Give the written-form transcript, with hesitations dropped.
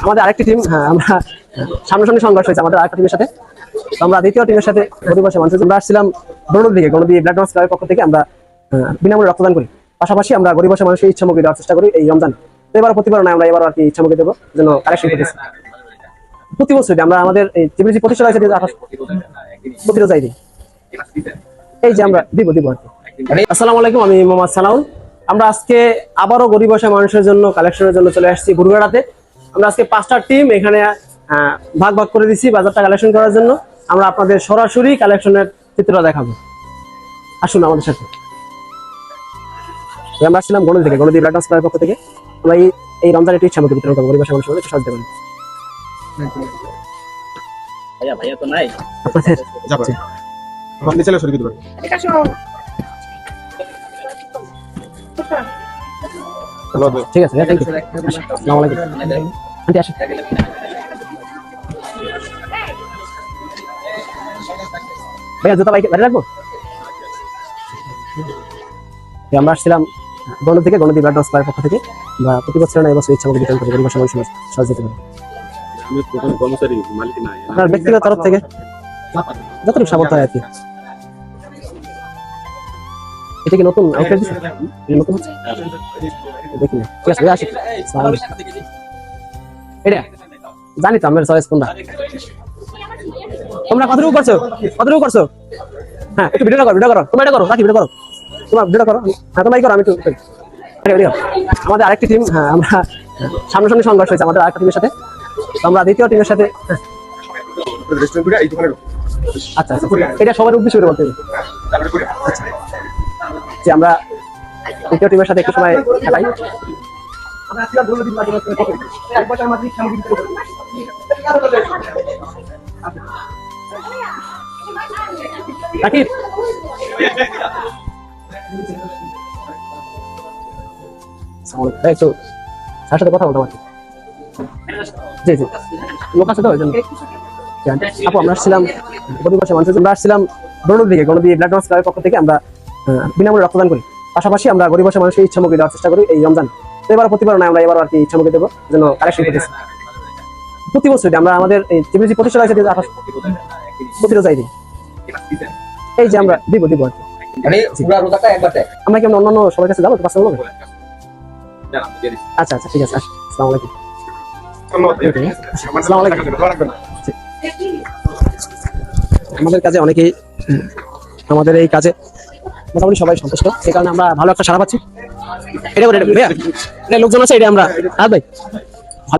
আমাদের আরেকটি টিম, হ্যাঁ, আমরা সামনাসামনি সংঘর্ষ হয়েছে আমাদের আরেকটা টিমের সাথে। আমরা দ্বিতীয় টিমের সাথে গরিবসে মানুষ আমরা আসছিলাম গণদি ব্লাড ডোনার্স ক্লাবের পক্ষ থেকে আমরা বিনামূল্যে রক্তদান করি। পাশাপাশি আমরা গরিবসে মানুষের ইচ্ছামুখী দেওয়ার চেষ্টা করি এই রমজান। তো এবার প্রতিবার নয়, আমরা এবার আর কি ইচ্ছামুখী দেবো যেন কালেকশন করতেছি প্রতি বছরই। আমরা আমাদের এই টিমের যে প্রতিষ্ঠা আছে প্রতি রোজাই দিই, এই যে আমরা দিব আর কি। আসসালামু আলাইকুম, আমি মোহাম্মদ সালাউল। আমরা আজকে আবারও গরিবসে মানুষের জন্য কালেকশনের জন্য চলে আসছি গুরুগাড়াতে। আমরা আজকে 5টা টিম এখানে ভাগ করে দিচ্ছি বাজারটা কালেকশন করার জন্য। আমরা আপনাদের সরাসরি কালেকশনের চিত্রটা দেখাবো, আসুন আমাদের সাথে। আমরা আসছিলাম গণদি ব্লাড ডোনার্স ক্লাবের পক্ষ থেকে। আমরা এই রমজান একটু ইচ্ছামুখী বিতরণ করবো গরিবসে মানুষের মধ্যে, একটু সাহায্য করবেন। ভাইয়া তো নাই আপনাদের আপনি চলে শুরু করতে পারেন। ঠিক আছে, থ্যাংক ইউ। আসসালামু আলাইকুম আন্টি, আসুন। ভাইয়া জুতা বাইকে রাখবো। আমরা আসছিলাম গণদি ব্লাড ডোনার্স ক্লাবের পক্ষ থেকে। আমরা প্রতি বছর না এবছর ইচ্ছামুখী বিতরণ করি গরিবসে মানুষের সাহায্য করতে পারি। আপনার ব্যক্তিগত তরফ থেকে যতটুকু সামর্থ্য হয় আর কি। এটা কি নতুন আউটলেট দিচ্ছে? নতুন হচ্ছে দেখি না, ঠিক আছে আসি। এটা জানি তো আমার চয়েস কোনটা। তোমরা কতটুকু করছো? হ্যাঁ, একটু ভিডিও করো। তোমরা এটা করো, রাখি ভিডিও করো, তোমার ভিডিও করো। হ্যাঁ, তোমরা করো, আমি একটু। আমাদের আরেকটি টিম, হ্যাঁ, আমরা সামনাসামনি সংঘর্ষ হয়েছে আমাদের আরেকটা টিমের সাথে। আমরা দ্বিতীয় টিমের সাথে আচ্ছা, এটা সবার উদ্দেশ্য করে বলতে আচ্ছা, যে আমরা দ্বিতীয় টিমের সাথে একটু সময় কাটাই। একটু তার সাথে কথা বলতে পারছি। জি লোক আছে তো ওই জন্য। আপু, আমরা আসছিলাম গরিবসে মানুষের জন্য, আমরা আসছিলাম গণদি ব্লাড ডোনার্স ক্লাবের পক্ষ থেকে। আমরা বিনামূল্যে রক্তদান করি। পাশাপাশি আমরা গরিবসে মানুষের ইচ্ছামুখী দেওয়ার চেষ্টা করি এই রমজান। তো এবার প্রতিবার নয়, আমরা এবার আর কি ইচ্ছামুখী দেবো যেন কালেকশন করতেছি প্রতি বছরই। আমরা আমাদের এই টিমের যে প্রতিষ্ঠা আছে প্রতি রোজাই দিই, এই যে আমরা দিব আর কি। আমরা কি অন্যান্য সবার কাছে যাবো তো? পাঁচটা লোক। আচ্ছা, ঠিক আছে। আসসালামু আলাইকুম। আমাদের কাজে অনেকেই, আমাদের এই কাজে মোটামুটি সবাই সন্তুষ্ট, সেই কারণে আমরা ভালো একটা সাড়া পাচ্ছি। এটা লোকজন আছে, এটা আমরা ভাই